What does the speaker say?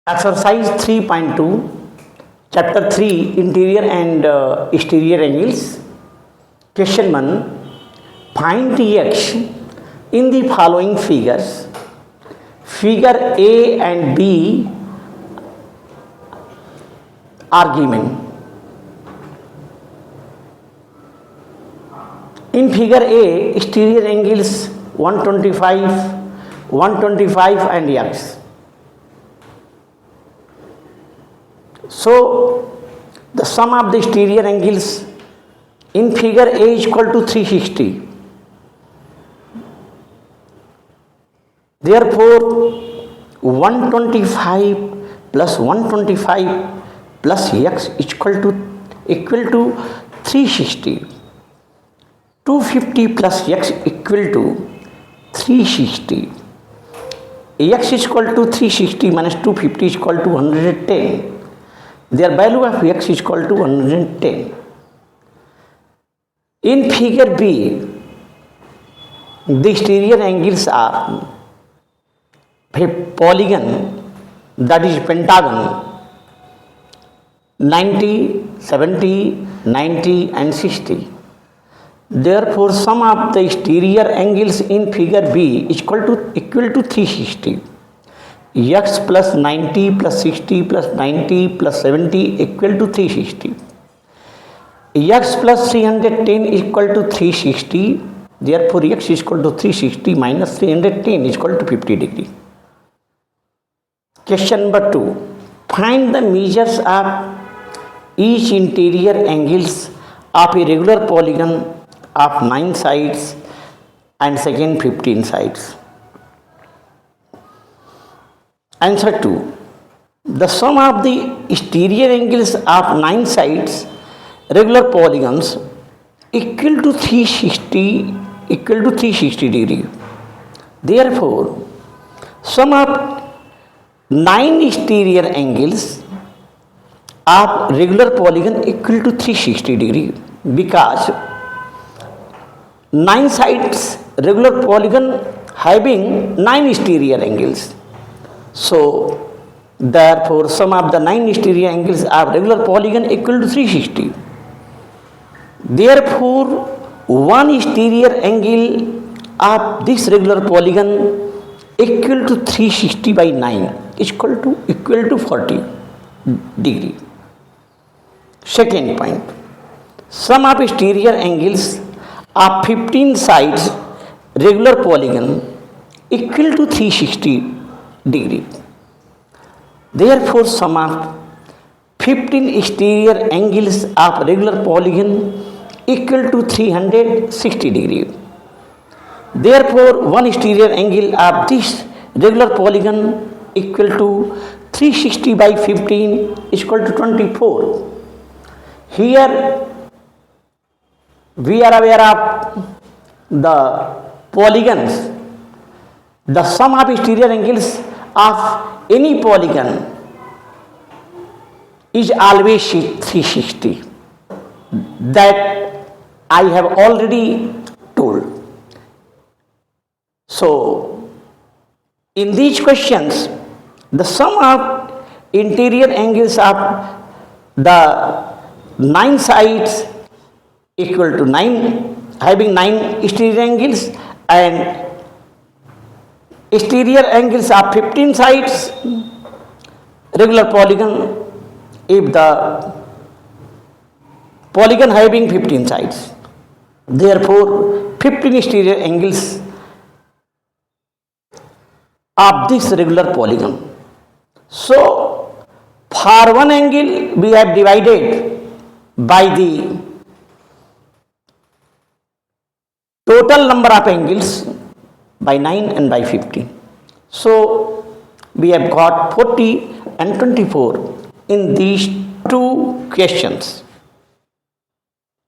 Exercise 3.2, Chapter 3, Interior and Exterior Angles. Question 1. Find x in the following figures. Figure A and B are given. In figure A, exterior angles 125 and x. So, the sum of the exterior angles in figure A is equal to 360. Therefore, 125 plus 125 plus x is equal to 360. 250 plus x equal to 360. X is equal to 360 minus 250 is equal to 110. Their value of x is equal to 110. In figure B, the exterior angles are a polygon, that is pentagon, 90, 70, 90 and 60. Therefore, sum of the exterior angles in figure B is equal to 360. X plus 90 plus 60 plus 90 plus 70 equal to 360. X plus 310 is equal to 360. Therefore, x is equal to 360 minus 310 is equal to 50 degree. Question number 2. Find the measures of each interior angles of a regular polygon of 9 sides and second 15 sides. Answer 2. The sum of the exterior angles of 9 sides regular polygons equal to 360 degree. Therefore, sum of 9 exterior angles of regular polygon equal to 360 degree, because 9 sides regular polygon having 9 exterior angles. So, therefore, sum of the 9 exterior angles of regular polygon equal to 360. Therefore, one exterior angle of this regular polygon equal to 360 by 9 is equal to 40 degree. Second point, sum of exterior angles of 15 sides regular polygon equal to 360 degree. Therefore, sum of 15 exterior angles of regular polygon equal to 360 degree. Therefore, one exterior angle of this regular polygon equal to 360 by 15 is equal to 24. Here we are aware of the polygons. The sum of exterior angles of any polygon is always 360. That I have already told. So, in these questions, the sum of interior angles of the 9 sides equal to 9, having 9 exterior angles, and exterior angles of 15 sides regular polygon if the polygon having 15 sides. Therefore, 15 exterior angles of this regular polygon. So, for one angle we have divided by the total number of angles by 9 and by 15. So, we have got 40 and 24 in these two questions.